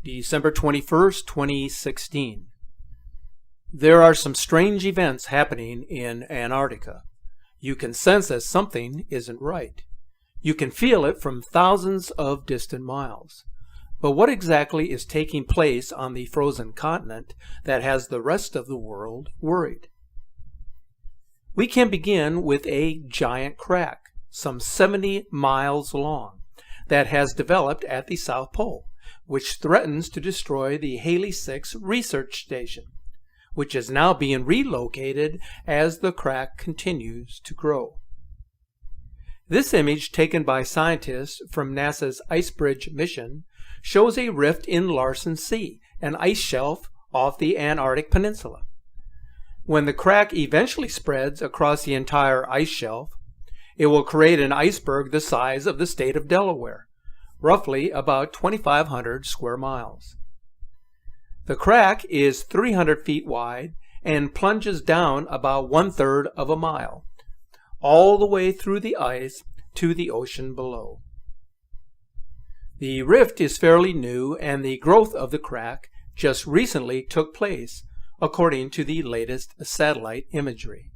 December 21st, 2016. There are some strange events happening in Antarctica. You can sense that something isn't right. You can feel it from thousands of distant miles. But what exactly is taking place on the frozen continent that has the rest of the world worried? We can begin with a giant crack, some 70 miles long, that has developed at the South Pole, which threatens to destroy the Haley 6 research station, which is now being relocated as the crack continues to grow. This image, taken by scientists from NASA's Icebridge mission, shows a rift in Larsen C, an ice shelf off the Antarctic Peninsula. When the crack eventually spreads across the entire ice shelf, it will create an iceberg the size of the state of Delaware, roughly about 2,500 square miles. The crack is 300 feet wide and plunges down about 1/3 of a mile, all the way through the ice to the ocean below. The rift is fairly new, and the growth of the crack just recently took place, according to the latest satellite imagery.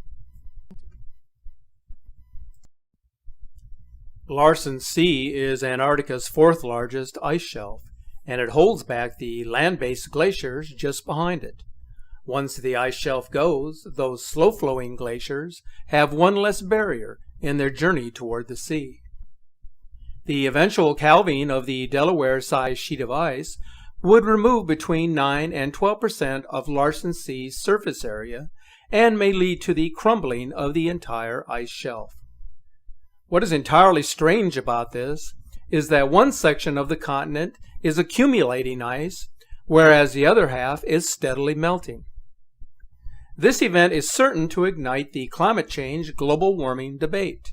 Larsen C is Antarctica's fourth largest ice shelf, and it holds back the land-based glaciers just behind it. Once the ice shelf goes, those slow-flowing glaciers have one less barrier in their journey toward the sea. The eventual calving of the Delaware-sized sheet of ice would remove between 9 and 12% of Larsen C's surface area and may lead to the crumbling of the entire ice shelf. What is entirely strange about this is that one section of the continent is accumulating ice, whereas the other half is steadily melting. This event is certain to ignite the climate change global warming debate.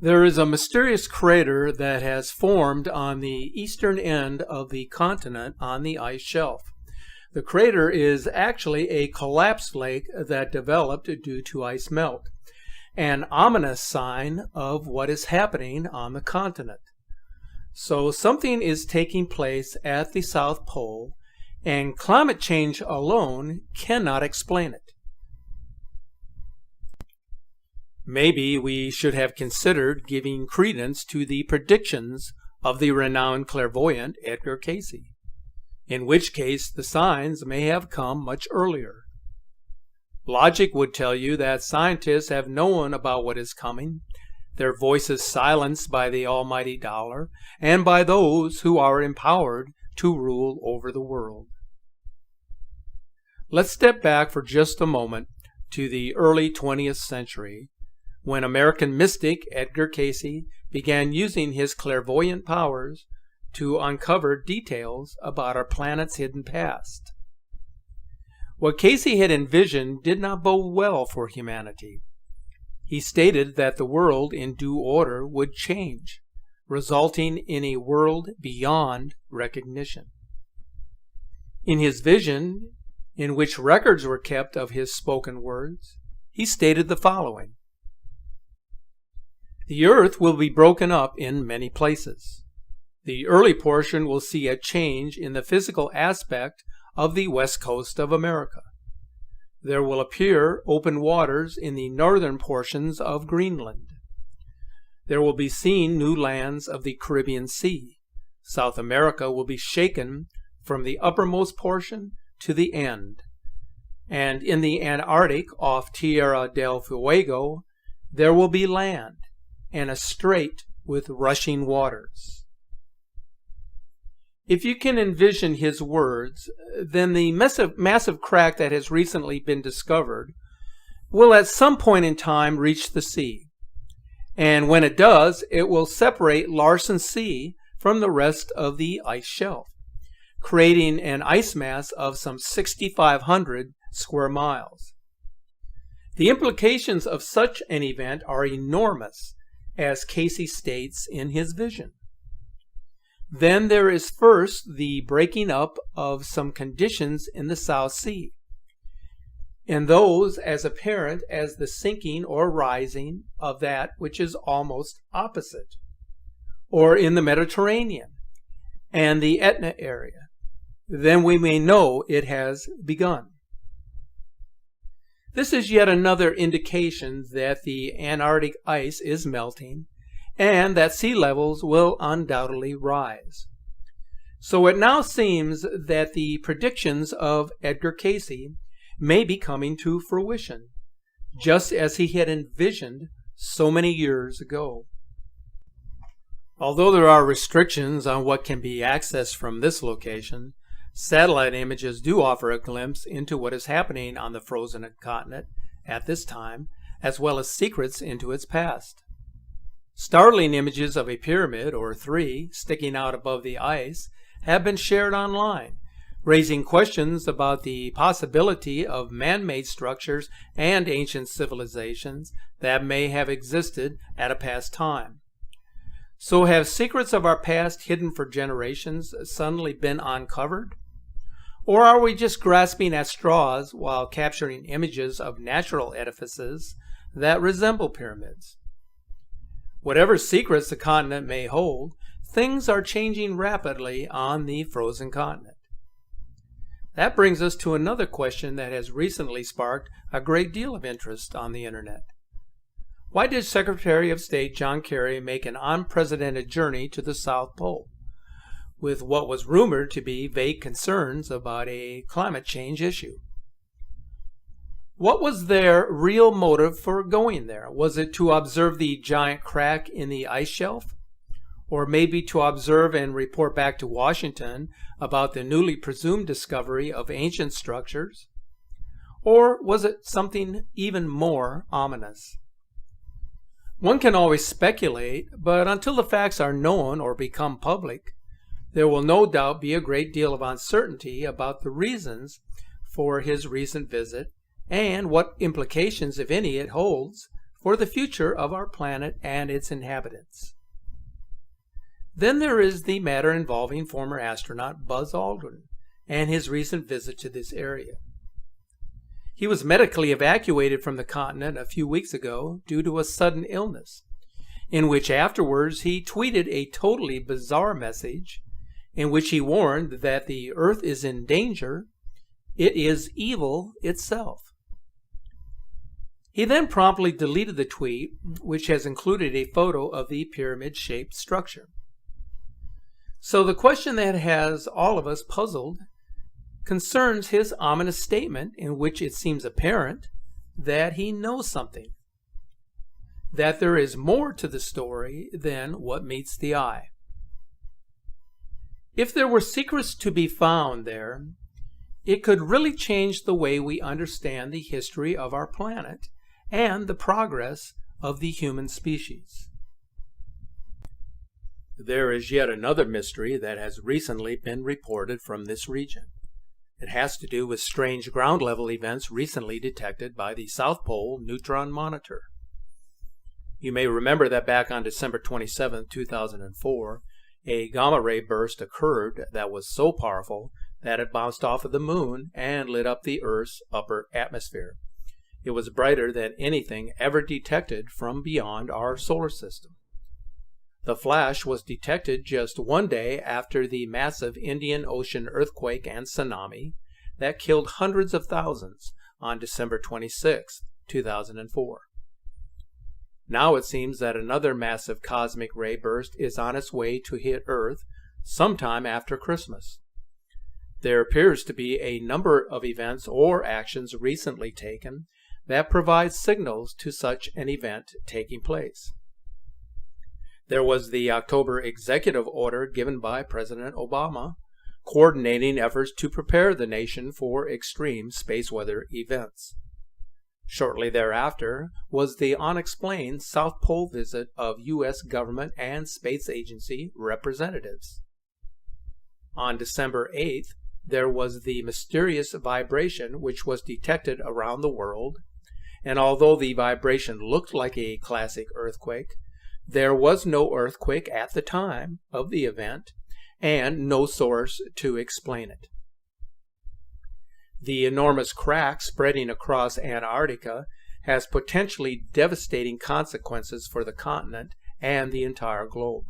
There is a mysterious crater that has formed on the eastern end of the continent on the ice shelf. The crater is actually a collapsed lake that developed due to ice melt, an ominous sign of what is happening on the continent. So something is taking place at the South Pole, and climate change alone cannot explain it. Maybe we should have considered giving credence to the predictions of the renowned clairvoyant Edgar Cayce, in which case the signs may have come much earlier. Logic would tell you that scientists have known about what is coming, their voices silenced by the almighty dollar and by those who are empowered to rule over the world. Let's step back for just a moment to the early 20th century, when American mystic Edgar Cayce began using his clairvoyant powers to uncover details about our planet's hidden past. What Cayce had envisioned did not bode well for humanity. He stated that the world in due order would change, resulting in a world beyond recognition. In his vision, in which records were kept of his spoken words, he stated the following: "The earth will be broken up in many places. The early portion will see a change in the physical aspect of the west coast of America. There will appear open waters in the northern portions of Greenland. There will be seen new lands of the Caribbean Sea. South America will be shaken from the uppermost portion to the end. And in the Antarctic off Tierra del Fuego, there will be land and a strait with rushing waters." If you can envision his words, then the massive crack that has recently been discovered will at some point in time reach the sea. And when it does, it will separate Larsen C from the rest of the ice shelf, creating an ice mass of some 6,500 square miles. The implications of such an event are enormous, as Cayce states in his vision. Then there is first the breaking up of some conditions in the South Sea. and those as apparent as the sinking or rising of that which is almost opposite, or in the Mediterranean and the Etna area, then we may know it has begun. This is yet another indication that the Antarctic ice is melting and that sea levels will undoubtedly rise. So it now seems that the predictions of Edgar Cayce may be coming to fruition, just as he had envisioned so many years ago. Although there are restrictions on what can be accessed from this location, satellite images do offer a glimpse into what is happening on the frozen continent at this time, as well as secrets into its past. Startling images of a pyramid or three sticking out above the ice have been shared online, raising questions about the possibility of man-made structures and ancient civilizations that may have existed at a past time. So have secrets of our past hidden for generations suddenly been uncovered? Or are we just grasping at straws while capturing images of natural edifices that resemble pyramids? Whatever secrets the continent may hold, things are changing rapidly on the frozen continent. That brings us to another question that has recently sparked a great deal of interest on the internet. Why did Secretary of State John Kerry make an unprecedented journey to the South Pole, with what was rumored to be vague concerns about a climate change issue? What was their real motive for going there? Was it to observe the giant crack in the ice shelf? Or maybe to observe and report back to Washington about the newly presumed discovery of ancient structures? Or was it something even more ominous? One can always speculate, but until the facts are known or become public, there will no doubt be a great deal of uncertainty about the reasons for his recent visit and what implications, if any, it holds for the future of our planet and its inhabitants. Then there is the matter involving former astronaut Buzz Aldrin and his recent visit to this area. He was medically evacuated from the continent a few weeks ago due to a sudden illness, in which afterwards he tweeted a totally bizarre message in which he warned that the Earth is in danger. It is evil itself. He then promptly deleted the tweet, which has included a photo of the pyramid-shaped structure. So the question that has all of us puzzled concerns his ominous statement in which it seems apparent that he knows something, that there is more to the story than what meets the eye. If there were secrets to be found there, it could really change the way we understand the history of our planet and the progress of the human species. There is yet another mystery that has recently been reported from this region. It has to do with strange ground level events recently detected by the South Pole Neutron Monitor. You may remember that back on December 27, 2004, a gamma ray burst occurred that was so powerful that it bounced off of the moon and lit up the Earth's upper atmosphere. It was brighter than anything ever detected from beyond our solar system. The flash was detected just one day after the massive Indian Ocean earthquake and tsunami that killed hundreds of thousands on December 26, 2004. Now it seems that another massive cosmic ray burst is on its way to hit Earth sometime after Christmas. There appears to be a number of events or actions recently taken that provide signals to such an event taking place. There was the October executive order given by President Obama, coordinating efforts to prepare the nation for extreme space weather events. Shortly thereafter was the unexplained South Pole visit of U.S. government and space agency representatives. On December 8th, there was the mysterious vibration which was detected around the world, and although the vibration looked like a classic earthquake, there was no earthquake at the time of the event and no source to explain it. The enormous crack spreading across Antarctica has potentially devastating consequences for the continent and the entire globe.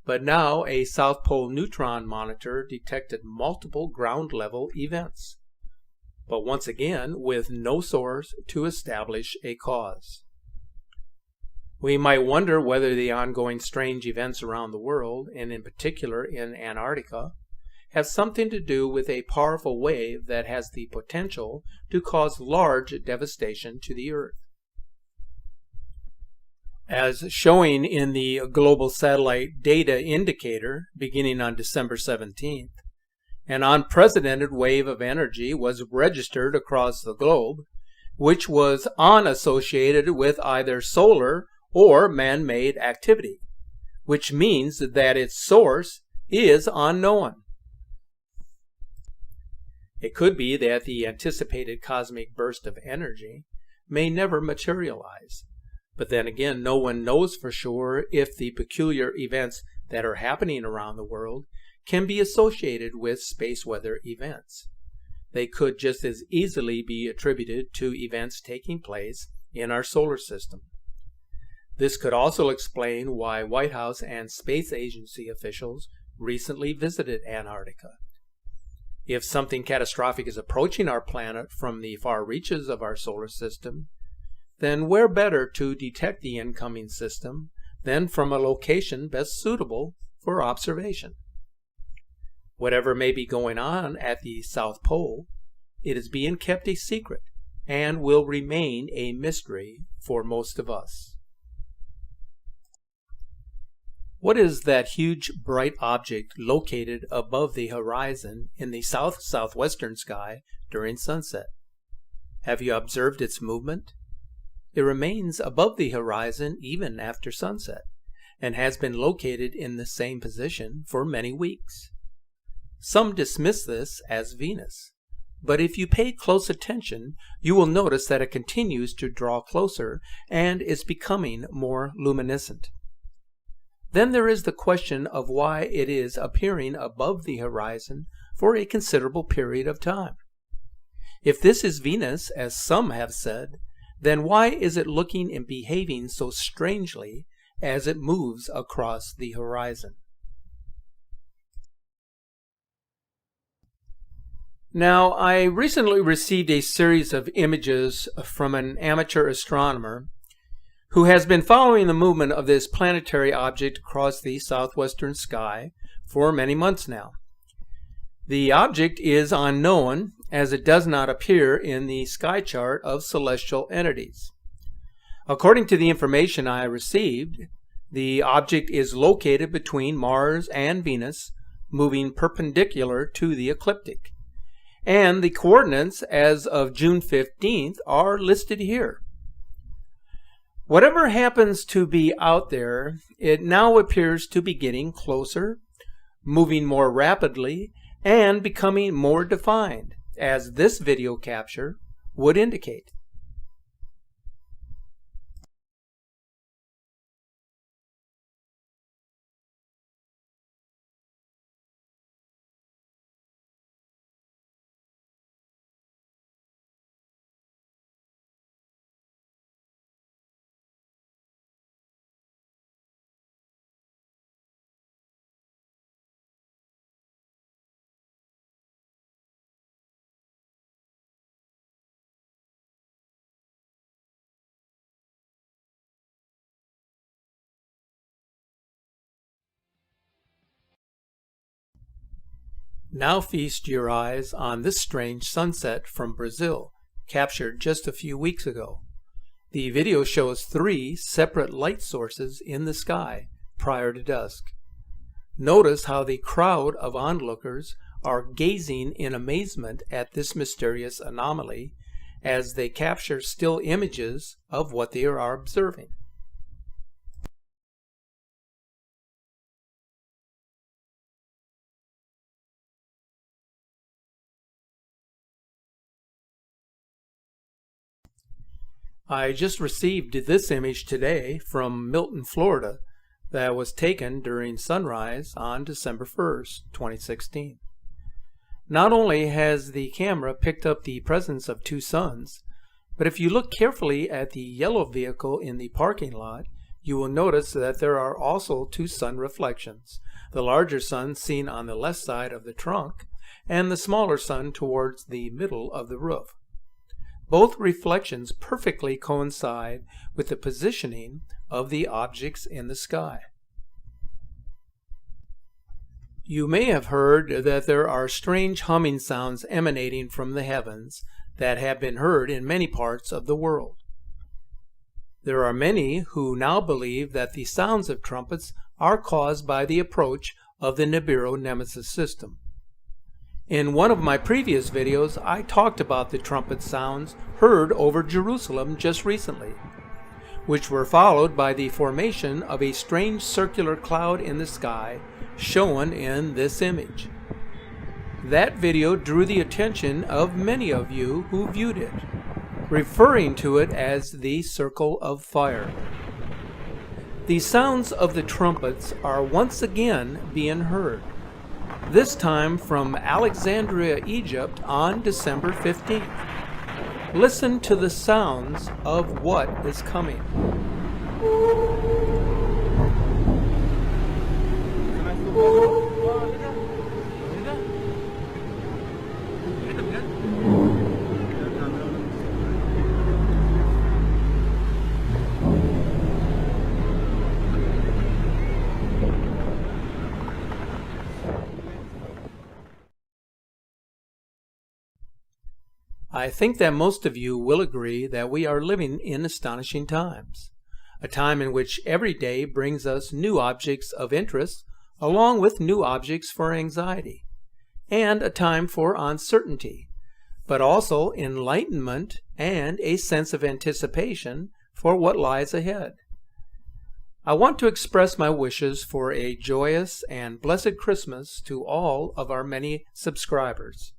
But now a South Pole neutron monitor detected multiple ground-level events, but once again with no source to establish a cause. We might wonder whether the ongoing strange events around the world, and in particular in Antarctica, have something to do with a powerful wave that has the potential to cause large devastation to the Earth. As showing in the Global Satellite Data Indicator beginning on December 17th, an unprecedented wave of energy was registered across the globe, which was unassociated with either solar or man-made activity, which means that its source is unknown. It could be that the anticipated cosmic burst of energy may never materialize, but then again, no one knows for sure if the peculiar events that are happening around the world can be associated with space weather events. They could just as easily be attributed to events taking place in our solar system. This could also explain why White House and space agency officials recently visited Antarctica. If something catastrophic is approaching our planet from the far reaches of our solar system, then where better to detect the incoming system than from a location best suitable for observation? Whatever may be going on at the South Pole, it is being kept a secret and will remain a mystery for most of us. What is that huge bright object located above the horizon in the southwestern sky during sunset? Have you observed its movement? It remains above the horizon even after sunset, and has been located in the same position for many weeks. Some dismiss this as Venus, but if you pay close attention, you will notice that it continues to draw closer and is becoming more luminescent. Then there is the question of why it is appearing above the horizon for a considerable period of time. If this is Venus, as some have said, then why is it looking and behaving so strangely as it moves across the horizon? Now, I recently received a series of images from an amateur astronomer who has been following the movement of this planetary object across the southwestern sky for many months now. The object is unknown, as it does not appear in the sky chart of celestial entities. According to the information I received, the object is located between Mars and Venus, moving perpendicular to the ecliptic, and the coordinates as of June 15th are listed here. Whatever happens to be out there, it now appears to be getting closer, moving more rapidly, and becoming more defined, as this video capture would indicate. Now feast your eyes on this strange sunset from Brazil, captured just a few weeks ago. The video shows 3 separate light sources in the sky prior to dusk. Notice how the crowd of onlookers are gazing in amazement at this mysterious anomaly as they capture still images of what they are observing. I just received this image today from Milton, Florida, that was taken during sunrise on December 1st, 2016. Not only has the camera picked up the presence of two suns, but if you look carefully at the yellow vehicle in the parking lot, you will notice that there are also two sun reflections, the larger sun seen on the left side of the trunk, and the smaller sun towards the middle of the roof. Both reflections perfectly coincide with the positioning of the objects in the sky. You may have heard that there are strange humming sounds emanating from the heavens that have been heard in many parts of the world. There are many who now believe that the sounds of trumpets are caused by the approach of the Nibiru Nemesis system. In one of my previous videos, I talked about the trumpet sounds heard over Jerusalem just recently, which were followed by the formation of a strange circular cloud in the sky shown in this image. That video drew the attention of many of you who viewed it, referring to it as the Circle of Fire. The sounds of the trumpets are once again being heard, this time from Alexandria, Egypt on December 15th. Listen to the sounds of what is coming. I think that most of you will agree that we are living in astonishing times, a time in which every day brings us new objects of interest along with new objects for anxiety, and a time for uncertainty, but also enlightenment and a sense of anticipation for what lies ahead. I want to express my wishes for a joyous and blessed Christmas to all of our many subscribers.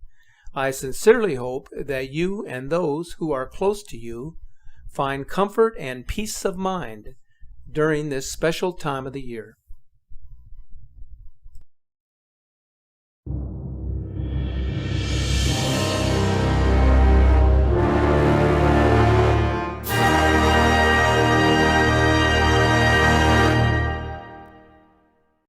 I sincerely hope that you and those who are close to you find comfort and peace of mind during this special time of the year.